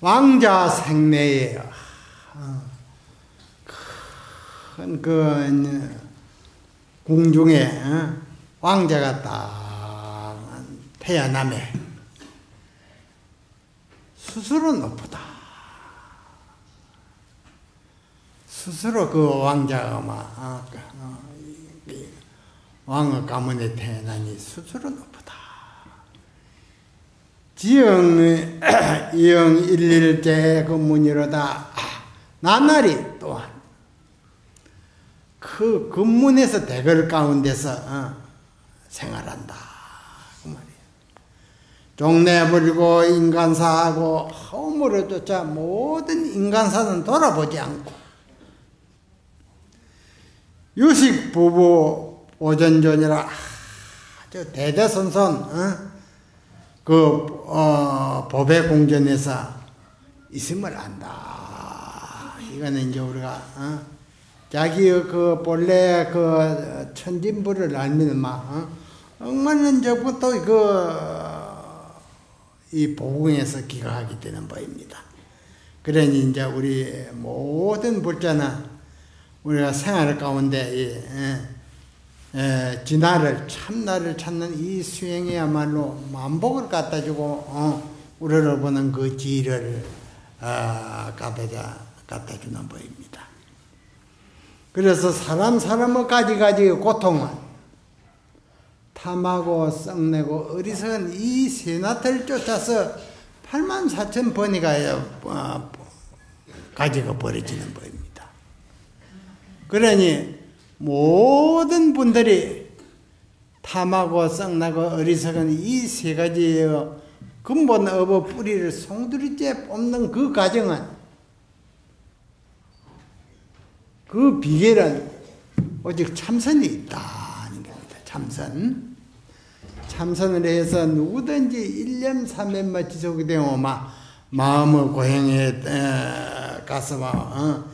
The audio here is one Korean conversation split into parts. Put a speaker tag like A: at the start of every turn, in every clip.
A: 왕자 생내에 큰 궁중에 왕자가 딱 태어나매 스스로 높다. 스스로 그 왕자가 왕의 가문에 태어나니 스스로 높다. 지영 일일제 그 문이로다. 나날이 또한 그 근문에서 대궐 가운데서 생활한다. 그 말이에요. 종래 불고 인간사하고 허물을 쫓아 모든 인간사는 돌아보지 않고 유식 부부 오전전이라 아주 대대손손 법의 공전에서 있음을 안다. 이거는 이제 우리가 자기의 본래 천진부를 알면 억만년 전부터 이 보궁에서 기각하게 되는 바입니다. 그러니 이제 우리 모든 불자는 우리가 생활 가운데 진화를 참나를 찾는 이 수행이야말로 만복을 갖다주고 우리를 보는 그 지혜를 갖다주는 법입니다. 그래서 사람의 가지가지 고통은 탐하고 썩내고 어리석은 이 세나트를 쫓아서 84,000번이가 가지가 벌어지는 법입니다. 그러니 모든 분들이 탐하고 썩나고 어리석은 이 세 가지의 근본 업의 뿌리를 송두리째 뽑는 그 과정은 그 비결은 오직 참선이 있다는 겁니다. 참선을 해서 누구든지 일념삼昧만 지속이 되면 마음의 고행에 가서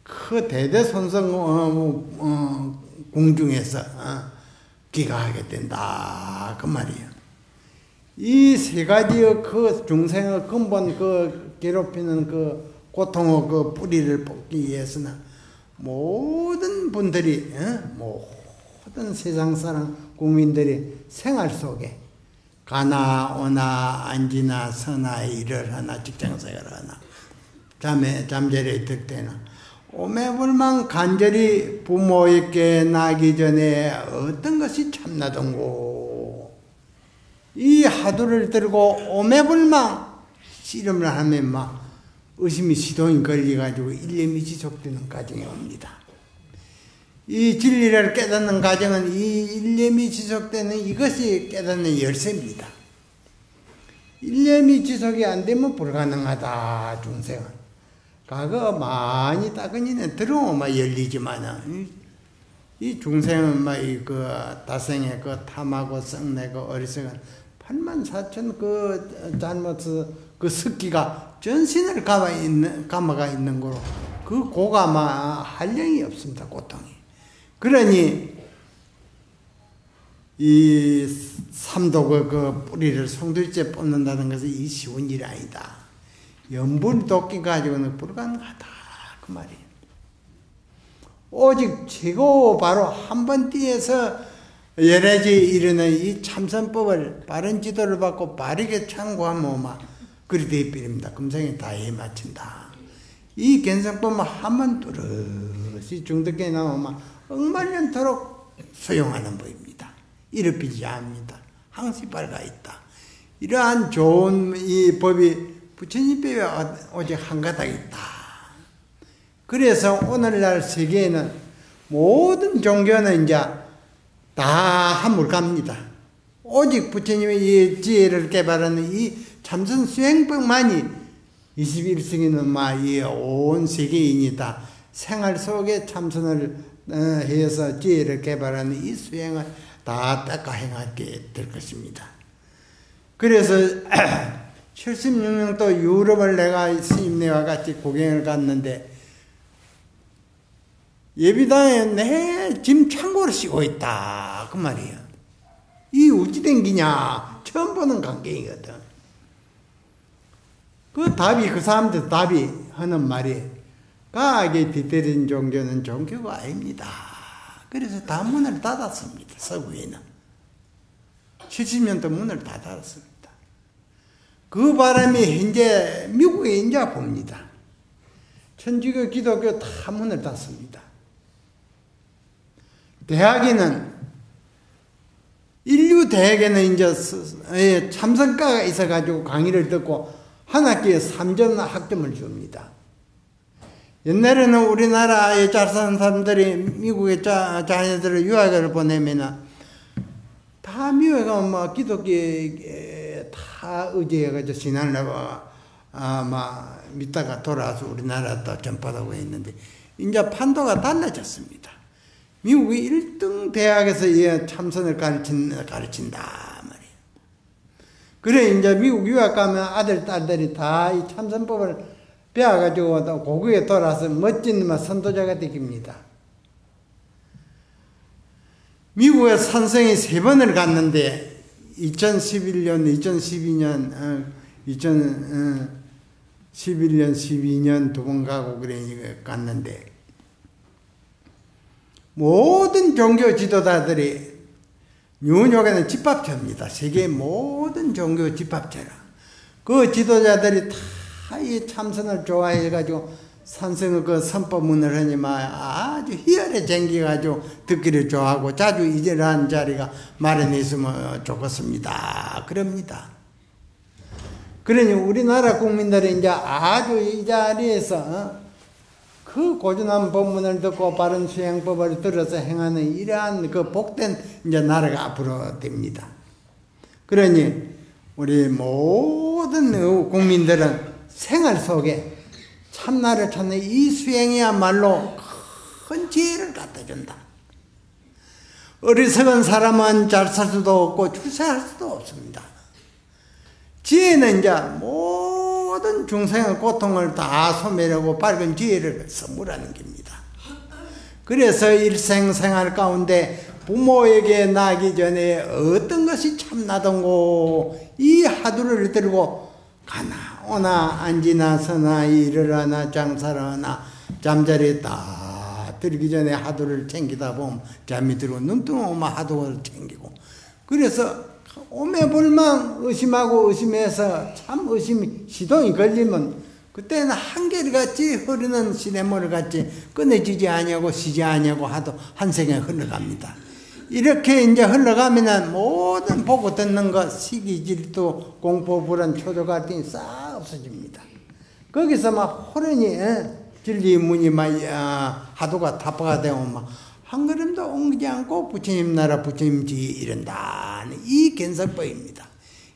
A: 그 대대손손 공중에서 기가하게 된다. 그 말이에요. 이 세 가지의 그 중생의 근본 괴롭히는 고통의 뿌리를 뽑기 위해서는 모든 분들이 모든 세상 사람 국민들이 생활 속에 가나 오나 앉으나 서나 일을 하나 직장생활을 하나 잠자리에 있을 때는 오매불망 간절히 부모에게 나기 전에 어떤 것이 참나던고 이 하두를 들고 오매불망 씨름을 하면 의심이 시동이 걸려가지고 일념이 지속되는 과정이 옵니다. 이 진리를 깨닫는 과정은 이 일념이 지속되는 이것이 깨닫는 열쇠입니다. 일념이 지속이 안 되면 불가능하다. 중생은 과거 많이 따근이는 들어오면 열리지만은 이 중생은 다생의 탐하고 썩내고 어리석은 84,000 잘못 습기가 전신을 감아가 있는 거로 그 고가 한량이 없습니다. 고통이. 그러니 이 삼독의 뿌리를 송두리째 뽑는다는 것은 이 쉬운 일이 아니다. 염불도끼 가지고는 불가능하다. 그 말이에요. 오직 최고 바로 한 번 띄에서 여러지 이르는 이 참선법을 바른 지도를 받고 바르게 참고하면 그리 되어버립니다. 금생에 다 해마친다. 이 견성법만 한 번 뚜렷이 중득에 나오면 억만년토록 소용하는 법입니다. 이르피지 않습니다. 항시 밝아 있다. 이러한 좋은 이 법이 부처님 법에 오직 한 가닥 있다. 그래서 오늘날 세계에는 모든 종교는 이제 다 한물갑니다. 오직 부처님의 이 지혜를 개발하는 이 참선 수행법만이 21세기는 이 온 세계인이 다 생활 속에 참선을 해서 지혜를 개발하는 이 수행을 다 닦아 행하게 될 것입니다. 그래서 76년도 유럽을 내가 스님네와 같이 구경을 갔는데 예비당에 내 짐 창고를 씌고 있다. 그 말이에요. 이 어찌 된 기냐? 처음 보는 광경이거든. 그 답이, 그 사람들 답이 하는 말이, 과학에 뒤떨어진 종교는 종교가 아닙니다. 그래서 다 문을 닫았습니다. 서구에는 70년도 문을 다 닫았습니다. 그 바람이 현재 미국에 이제 봅니다. 천주교, 기독교 다 문을 닫습니다. 대학에는, 인류 대학에는 이제 참석가가 있어가지고 강의를 듣고 한 학기에 3점 학점을 줍니다. 옛날에는 우리나라에 잘 사는 사람들이 미국에 자녀들을 유학을 보내면은 다 미국에 가면 막 기독교에 다 의지해가지고 신앙을 막 믿다가 돌아와서 우리나라 또 전파하고 있는데, 이제 판도가 달라졌습니다. 미국이 1등 대학에서 참선을 가르친다 말이에요. 그래 이제 미국 유학 가면 아들 딸들이 다 이 참선법을 배워가지고 또 고국에 돌아서 멋진 선도자가 되깁니다. 미국에 산성이 3번을 갔는데 2011년, 2012년, 2011년, 12년 2번 가고 그래 갔는데, 모든 종교 지도자들이 뉴욕에는 집합체입니다. 세계 모든 종교 집합체라. 그 지도자들이 다 이 참선을 좋아해가지고 산성의 그 선법문을 하니만 아주 희열에 쟁겨가지고 듣기를 좋아하고 자주 이러한 자리가 마련해 있으면 좋겠습니다. 그럽니다. 그러니 우리나라 국민들이 이제 아주 이 자리에서 그 고전한 법문을 듣고 바른 수행법을 들어서 행하는 이러한 그 복된 이제 나라가 앞으로 됩니다. 그러니 우리 모든 국민들은 생활 속에 참나를 찾는 이 수행이야말로 큰 지혜를 갖다 준다. 어리석은 사람은 잘 살 수도 없고 출세할 수도 없습니다. 지혜는 이제 모든 중생의 고통을 다 소멸하고 밝은 지혜를 선물하는 겁니다. 그래서 일생생활 가운데 부모에게 나기 전에 어떤 것이 참나던고 이 화두를 들고 가나 오나 앉으나 서나 일어나 장사를 하나 잠자리에 딱 들기 전에 화두를 챙기다 보면 잠이 들고 눈 뜨면 화두를 챙기고, 그래서 오매불망 의심하고 의심해서 참 의심이 시동이 걸리면 그때는 한결같이 흐르는 시냇물 같이 끊어지지 아니하고 쉬지 아니하고 하도 한 생에 흘러갑니다. 이렇게 이제 흘러가면은 모든 보고 듣는 것, 시기, 질투, 공포, 불안, 초조, 갈등이 싹 없어집니다. 거기서 막 호련히 진리, 문이 막 하도가 타파가 되고 막 한 걸음도 옮기지 않고 부처님 나라, 부처님 지 이른다는 이 견성법입니다.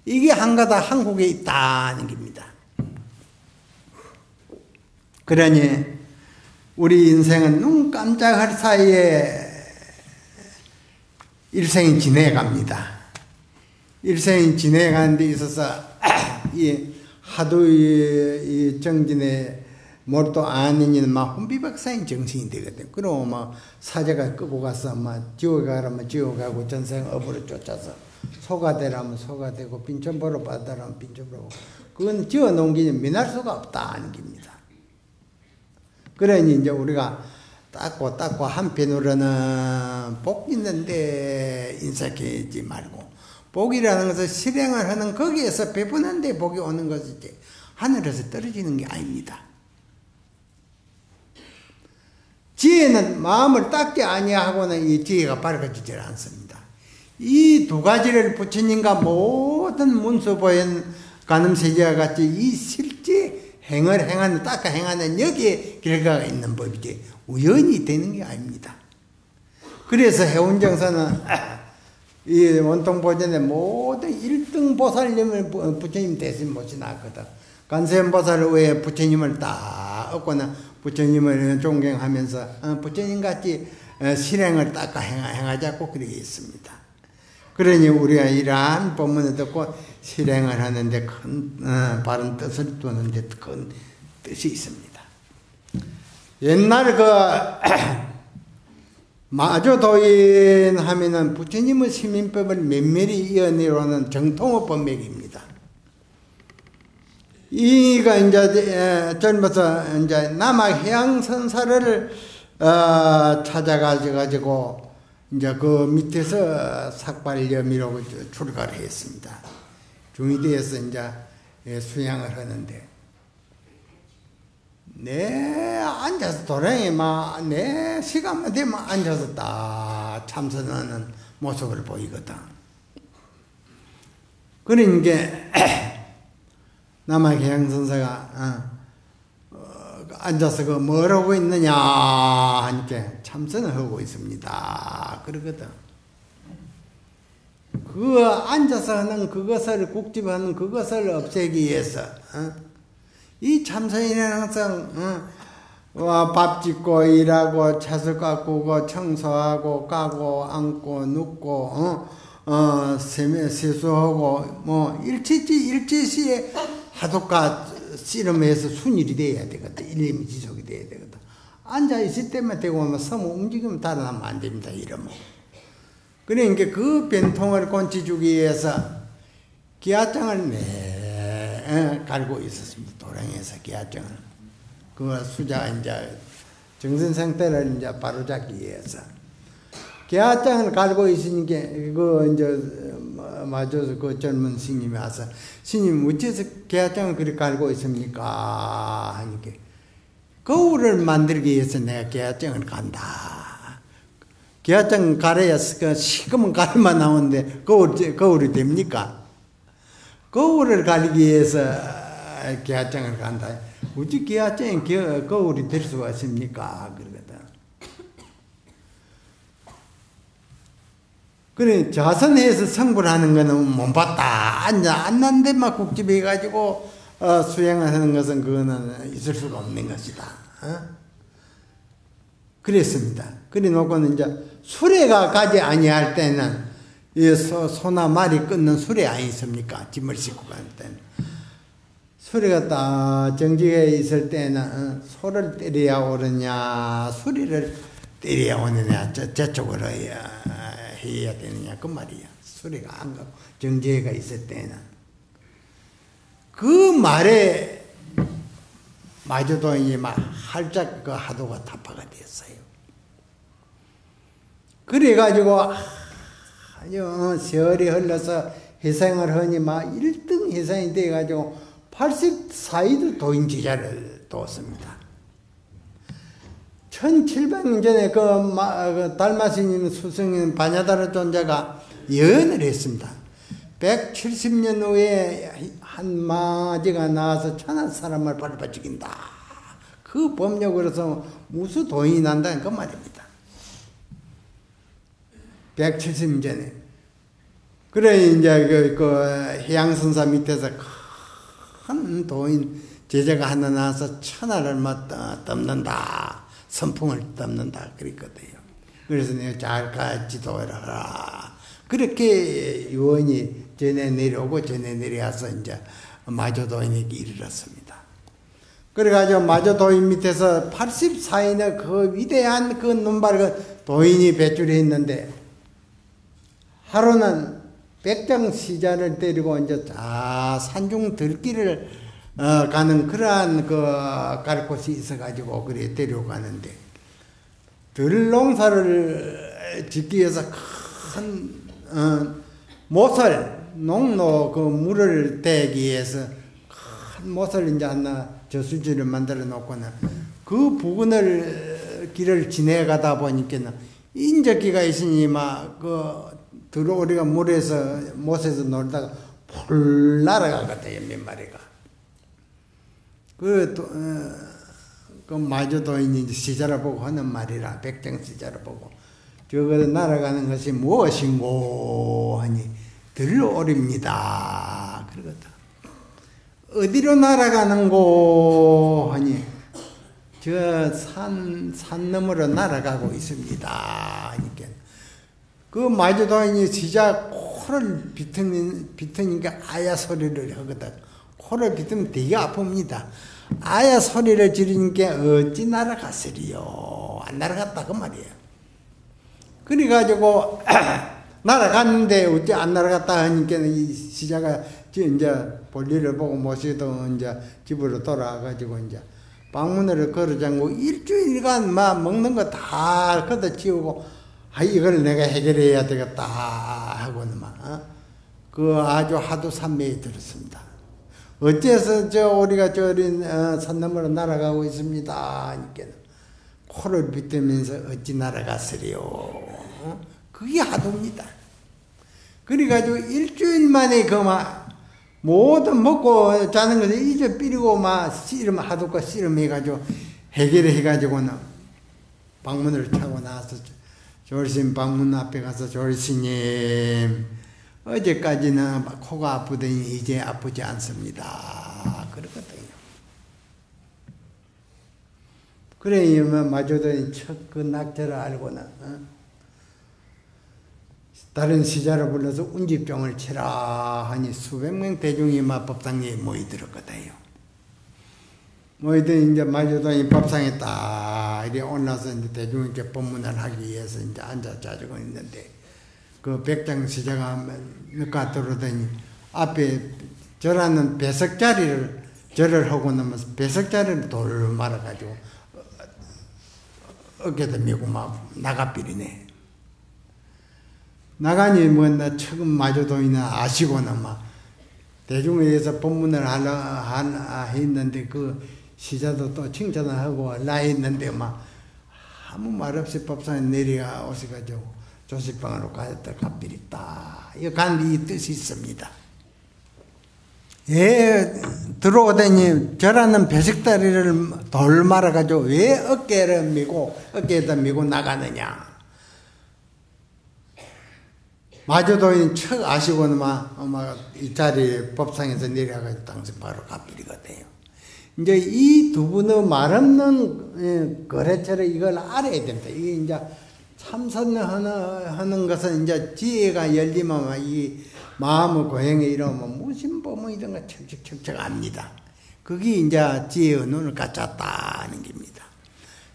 A: 이게 한가다 한국에 있다는 겁니다. 그러니 우리 인생은 눈 깜짝할 사이에 일생이 지내갑니다. 일생이 지내가는 데 있어서 이 하도 이 정진에 뭘또 아는 이는 막 혼비박산인 정신이 되거든. 그러면 막 사제가 끄고 가서 막 지옥에 가라면 지옥 가고 전생 업으로 쫓아서 소가 되라면 소가 되고 빈천보로 받으라면 빈천보로. 그건 지어놓은 게 면할 수가 없다는 겁니다. 그러니 이제 우리가 닦고 한편으로는 복 있는데 인색하지 말고, 복이라는 것은 실행을 하는 거기에서 배분한데 복이 오는 것이지 하늘에서 떨어지는 게 아닙니다. 지혜는 마음을 닦지 아니하고는 이 지혜가 밝아지질 않습니다. 이 두 가지를 부처님과 모든 문수보현 간음세제와 같이 이 실제 행을 행하는, 닦아 행하는 여기에 결과가 있는 법이지 우연히 되는 게 아닙니다. 그래서 해운정사는 이 원통보전의 모든 1등 보살님을 부처님 대신 모시놨거든. 관세음보살 외에 부처님을 딱 얻고는 부처님을 존경하면서 부처님같이 실행을 닦아 행하자고 그렇게 있습니다. 그러니 우리가 이러한 법문을 듣고 실행을 하는데 큰 바른 뜻을 두는데 큰 뜻이 있습니다. 옛날 마조도인 하면은 부처님의 시민법을 면밀히 이어내려오는 정통의 법맥입니다. 이가 이제 젊어서 이제 남악 해양선사를 찾아가지고 이제 그 밑에서 삭발염이라고 출가를 했습니다. 중위대에서 이제 수양을 하는데 내 앉아서 도량에 막 내 시간만 되면 앉아서 딱 참선하는 모습을 보이거든. 그러니까 남학해양선사가 앉아서 그 뭐라고 있느냐 하니까 참선을 하고 있습니다. 그러거든. 그 앉아서 하는 그것을 국집하는 그것을 없애기 위해서 이 참선이는 항상 밥 짓고 일하고 차술 가꾸고 청소하고 까고 앉고 눕고 세수하고 뭐 일체시에 하도가 씨름해서 순일이 돼야 되거든. 일념이 지속이 돼야 되거든. 앉아 있을 때만 되고 뭐 서무 움직이면 달아나면 안 됩니다. 이러면. 그러니까 그 변통을 꼰치주기 위해서 기아장을 갈고 있었습니다. 도량에서 기아장을. 그 수자 이제 정신 상태를 이제 바로잡기 위해서. 기아장을 갈고 있으니까 그 이제 맞아서 그 젊은 스님이 와서 스님 어째서 기아장을 그렇게 갈고 있습니까? 하니까 거울을 만들기 위해서 내가 기아장을 간다. 기아장 갈아야 그 시커먼 가루만 나오는데 거울이 됩니까? 거울을 가리기 위해서 기아장을 간다. 어찌 기아장이 거울이 될 수가 있습니까? 그러거든. 그래, 자선해서 성불하는 거는 못 봤다. 앉는 데만 국집해 가지고 수행을 하는 것은 그거는 있을 수가 없는 것이다. 그랬습니다. 그래 놓고는 이제 수레가 가지 아니할 때는 이 소나 말이 끊는 수레 아니십니까? 짐을 싣고 갈 때는. 수레가 딱 정지해 있을 때는 소를 때려야 오르냐, 수리를 때려야 오느냐, 저쪽으로 해야 되느냐, 그 말이야. 수레가 안 가고 정지해가 있을 때는. 그 말에 마저도 이제 막 활짝 그 하도가 타파가 됐어요. 그래가지고 아주 세월이 흘러서 회상을 하니 막 1등 회상이 돼가지고 84위도 도인 제자를 뒀습니다. 1700년 전에 그 달마스님 수승인 바냐다르 존자가 예언을 했습니다. 170년 후에 한 마지가 나와서 천한 사람을 발바 죽인다. 그 법력으로서 무수 도인이 난다는 그 말입니다. 170년 전에. 그래, 이제 그 해양선사 밑에서 큰 도인 제자가 하나 나와서 천하를 덮는다. 선풍을 덮는다. 그랬거든요. 그래서 내가 잘 지도해라. 그렇게 유언이 전에 내려오고 전에 내려와서 이제 마조도인에게 이르렀습니다. 그래가지고 마조도인 밑에서 84인의 그 위대한 그 눈발을 도인이 배출했는데 하루는 백장시자를 데리고 이제 산중 들길을 가는 그러한 갈 곳이 있어가지고 그래 데려가는데 들농사를 짓기 위해서 큰 못을 농로 그 물을 대기 위해서 큰 못을 이제 하나 저수지를 만들어 놓고는 그 부근을 길을 지내가다 보니까는 인적기가 있으니 막 들어오리가 물에서 못에서 놀다가 풀 날아가거든요. 몇 마리가. 그 마저도인이 시자를 보고 하는 말이라 백정 시자를 보고 저거 날아가는 것이 무엇인고 하니 들어오립니다. 그러거든. 어디로 날아가는고 하니 저 산 너머로 날아가고 있습니다. 하니까 그 마저도인이 시자 코를 비트니까 아야 소리를 하거든. 코를 비트면 되게 아픕니다. 아야 소리를 지르니까 어찌 날아갔으리요. 안 날아갔다 그 말이에요. 그래가지고 날아갔는데 어째 안 날아갔다 하니까 이 시자가 이제 볼일을 보고 모시도 이제 집으로 돌아가가지고 이제 방문을 걸어 잠고 일주일간 막 먹는 거 다 걷어치우고 이걸 내가 해결해야 되겠다 하고는 그 아주 하도 산매에 들었습니다. 어째서 우리가 어린 산 너머로 날아가고 있습니다 하니까 코를 비뜨면서 어찌 날아갔으리요. 그게 하도입니다. 그래가지고 일주일 만에 모든 먹고 자는 것을 잊어버리고 씨름 하도가 씨름해가지고 해결해가지고는 방문을 차고 나서 조리스님 방문 앞에 가서 조리스님 어제까지는 코가 아프더니 이제 아프지 않습니다. 그러거든요. 그래 마저더니 첫 그 낙제를 알고는 다른 시자를 불러서 운지병을 치라 하니 수백 명 대중이 법당에 모이들었거든요. 모이더니 이제 마저더니 법상에 딱 이렇게 올라서 이제 대중에게 법문을 하기 위해서 이제 앉아 자주고 있는데 그 백장 시자가 몇가 들어오더니 앞에 절하는 배석자리를 절을 하고 나면서 배석자리를 돌 말아가지고 어깨도 미고 나가버리네. 나가니 나 처음 마저도이나 아시고는 대중에 의해서 법문을 하려 했는데 그 시자도 또 칭찬을 하고 나 했는데 아무 말 없이 법상에 내려가 오셔가지고 조식방으로 가졌다 가버렸다. 이거 간 이 뜻이 있습니다. 들어오더니 저라는 배식다리를 돌 말아가지고 왜 어깨에다 미고 나가느냐. 마저도인 척 아시고는 이 자리 법상에서 내려가지고 당신 바로 가버리거든요. 이제 이 두 분의 말 없는 거래처를 이걸 알아야 됩니다. 이게 이제 참선하는 것은 이제 지혜가 열리면 이 마음의 고행에 이러면 무심보면 이런 거 척척척척 압니다. 그게 이제 지혜의 눈을 갖췄다는 겁니다.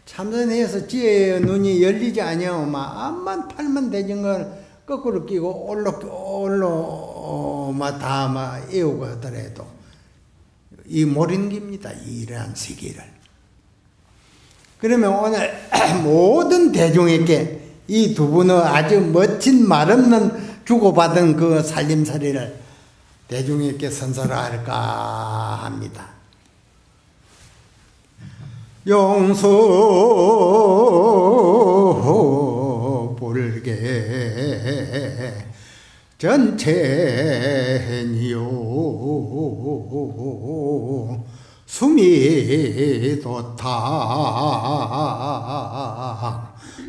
A: 참선해서 지혜의 눈이 열리지 아니하면 앞만 팔만 되는 걸 거꾸로 끼고 올로 다 애우고 하더라도 이 모르는 겁니다. 이러한 세계를. 그러면 오늘 모든 대중에게 이 두 분의 아주 멋진 말 없는 주고받은 그 살림살이를 대중에게 선설할까 합니다. 용서 볼게 전체니요 숨이 돋다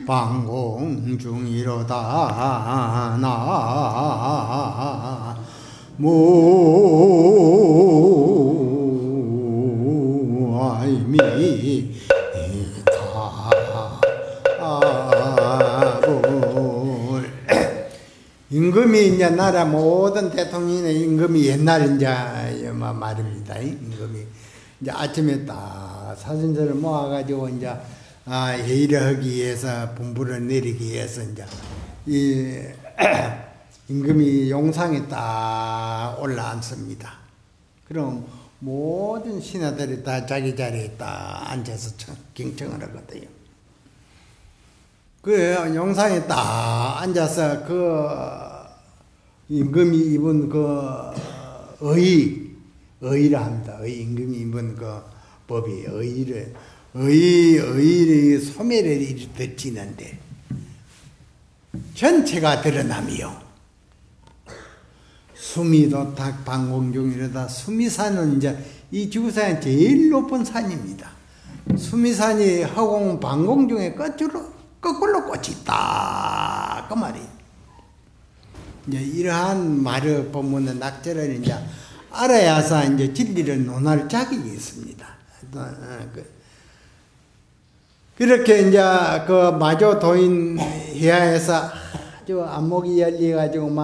A: 방공 중이로다 나 무아이미다 임금이 이제 나라 모든 대통령의 임금이 옛날 이제 말입니다. 임금이 이제 아침에 딱 사신들을 모아가지고 이제 회의를 하기 위해서 분부를 내리기 위해서 이제 이 임금이 용상에 딱 올라앉습니다. 그럼 모든 신하들이 다 자기 자리에 딱 앉아서 경청을 하거든요. 그 용상에 딱 앉아서 그 임금이 입은 그 의의라 합니다. 임금이 입은 그 법이 의의 소매를 덧지는데 전체가 드러나며 수미도탁 방공중이로다. 수미산은 이제 이 지구상에 제일 높은 산입니다. 수미산이 허공 방공중에 거꾸로 꽃이 있다. 그 말이. 이제 이러한 말을 보면 낙제를 이제 알아야서 이제 진리를 논할 자격이 있습니다. 그렇게 이제 그 마조 도인 해야에서 아주 안목이 열려가지고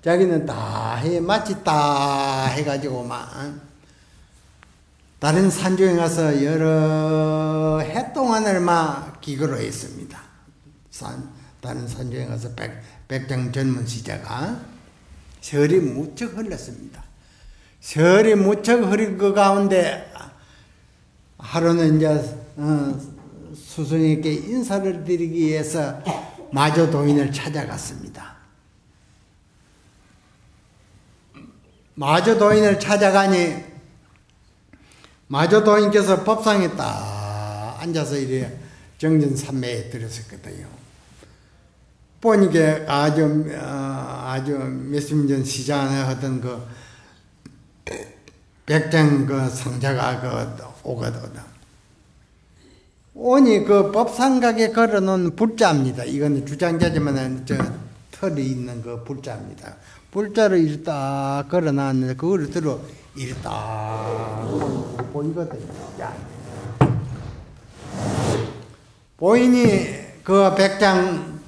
A: 자기는 다 해 마쳤다 해가지고 다른 산중에 가서 여러 해 동안을 기거로 했습니다. 다른 산중에 가서 백장 젊은 시자가 세월이 무척 흘렀습니다. 세월이 무척 흐린 그 가운데 하루는 이제 스승에게 인사를 드리기 위해서 마조도인을 찾아갔습니다. 마조도인을 찾아가니 마조도인께서 법상에 딱 앉아서 이래 정전삼매에 들었었거든요. 보니까 아주 몇십 년 시장에 하던 그 백장 그 상자가 오거든. 오니 그 법상각에 걸어놓은 불자입니다. 이건 주장자지만 저 털이 있는 그 불자입니다. 불자를 이렇게 딱 걸어놨는데 그거를 들어 이렇게 딱 보이거든요. 자. 보이니 그 백장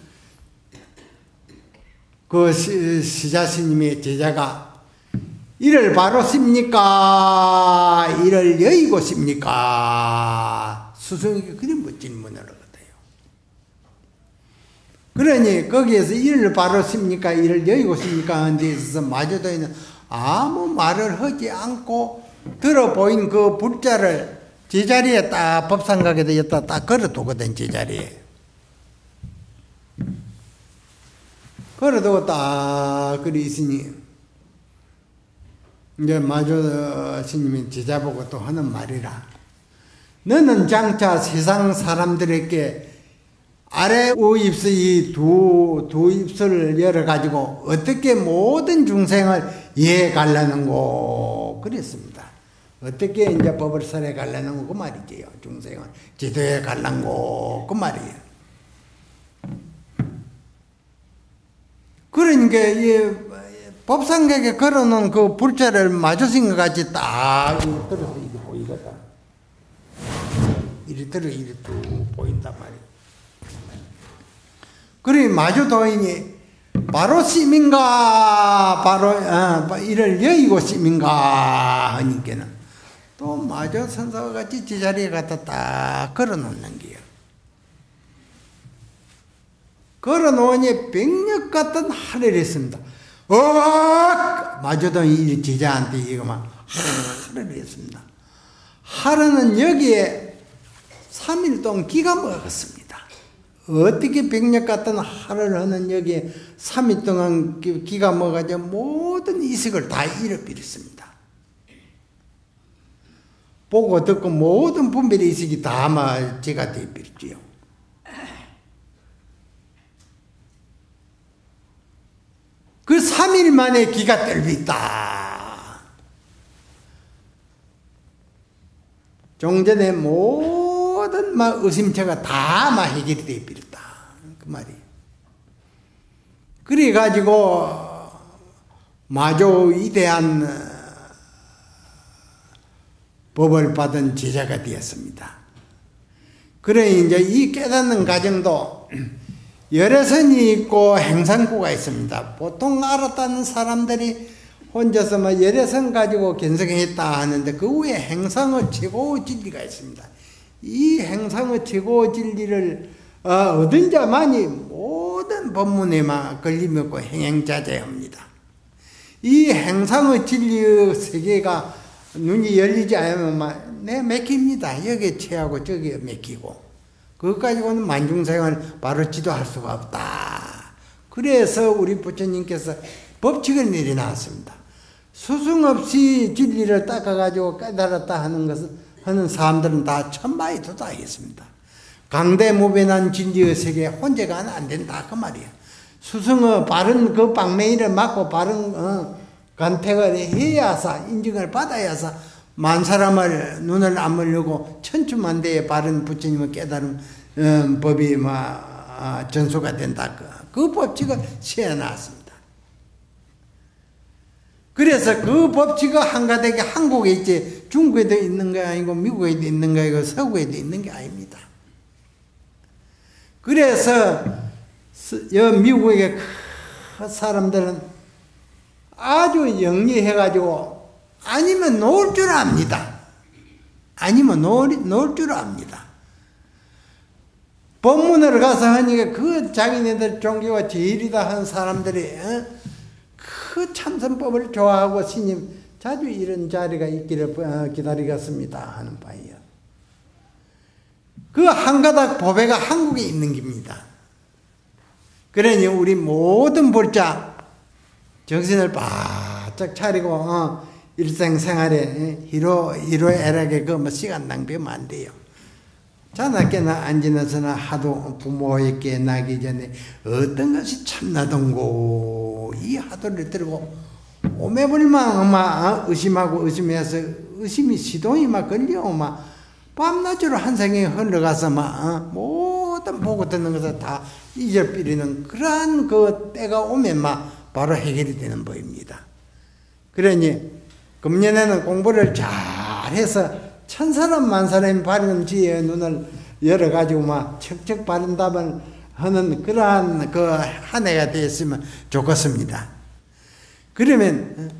A: 그 시자스님의 제자가 이를 바로 씁니까? 이를 여의고 씁니까? 스승에게 그런 멋진 문을 얻어요. 그러니 거기에서 이를 바로 씁니까? 이를 여의고 씁니까? 하는 데 있어서 마저도인은 아무 말을 하지 않고 들어보인 그 불자를 제자리에 딱 법상각에다 여기다 딱 걸어두거든. 제자리에 걸어두고 딱 그리 있으니 이제 마조 스님이 제자 보고 또 하는 말이라, 너는 장차 세상 사람들에게 아래 우입술 이 두 입술을 열어가지고 어떻게 모든 중생을 이해하려는고 그랬습니다. 어떻게 이제 법을 설해 가려는고 그 말이지요. 중생을 지도해 가려는고 그 말이에요. 그러니까 이 법상각에 걸어놓은 그 불자를 마주친 것 같이 딱 이리 들어서 이리 보이거든. 이리 들어 이리 쭉 보인단 말이에요. 그러니 마주도인이 바로 심인가 바로 이를 여의고 심인가 하니까는 또 마주 선사와 같이 제자리에 갖다 딱 걸어놓는 게요. 걸어놓으니 백력 같은 하늘이 있습니다. 마주도인이 제자한테 이거만 하늘이 있습니다. 하늘은 여기에 3일 동안 기가 먹었습니다. 어떻게 백력 같은 하늘을 하는 여기에 3일 동안 기가 먹어가지고 모든 이식을 다 잃어버렸습니다. 보고 듣고 모든 분별의 이식이 다 제가 되어버렸지요. 그 3일 만에 기가 떨어졌다. 종전의 모든 의심처가 다 해결이 되어버렸다. 그 말이에요. 그래가지고 마조 위대한 법을 받은 제자가 되었습니다. 그래 이제 이 깨닫는 과정도 열애선이 있고 행상구가 있습니다. 보통 알았다는 사람들이 혼자서 열애선 가지고 견성했다 하는데 그 후에 행상의 최고 진리가 있습니다. 이 행상의 최고 진리를 얻은 자만이 모든 법문에만 걸림없고 행행자제합니다. 이 행상의 진리의 세계가 눈이 열리지 않으면 내 맥힙니다. 여기에 취하고 저기에 맥히고 그것 가지고는 만중생을 바로 지도할 수가 없다. 그래서 우리 부처님께서 법칙을 내려놨습니다. 스승 없이 진리를 닦아가지고 깨달았다 하는 사람들은 다 천마에 도달하겠습니다. 강대무변한 진리의 세계에 혼재가 안 된다 그 말이야. 스승의 바른 그 방맹이를 맞고 바른 간택을 해야사 인증을 받아야사 만 사람을 눈을 안 멀려고 천추만대의 바른 부처님의 깨달은 법이 전수가 된다. 그 법칙을 세워놨습니다. 그래서 그 법칙은 한가닥에 한국에 있지 중국에도 있는 게 아니고 미국에도 있는 게 아니고 서구에도 있는 게 아닙니다. 그래서 미국의 사람들은 아주 영리해가지고 아니면 놓을 줄 압니다. 아니면 놓을 줄 압니다. 법문을 가서 하니까 그 자기네들 종교가 제일이다 하는 사람들이 그 참선법을 좋아하고 스님 자주 이런 자리가 있기를 기다리겠습니다 하는 바예요. 그 한 가닥 보배가 한국에 있는 겁니다. 그러니 우리 모든 볼자 정신을 바짝 차리고 일상생활에 희로애락에 그 시간 낭비하면 안 돼요. 자나깨나 안지나서나 하도 부모에게 나기 전에 어떤 것이 참나던고 이 하도를 들고 오매불망 의심하고 의심해서 의심이 시동이 막 걸려 막 밤낮으로 한 생에 흘러가서 막 모든 보고 듣는 것을 다 잊어버리는 그러한 그 때가 오면 막 바로 해결이 되는 법입니다. 그러니 금년에는 공부를 잘해서 천사람 만사람 발음지의 눈을 열어가지고 막 척척 바른 답을 하는 그러한 그 한 해가 되었으면 좋겠습니다. 그러면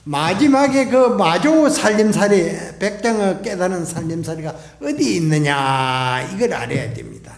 A: 마지막에 그 마조 살림살이 백장의 깨달은 살림살이가 어디 있느냐 이걸 알아야 됩니다.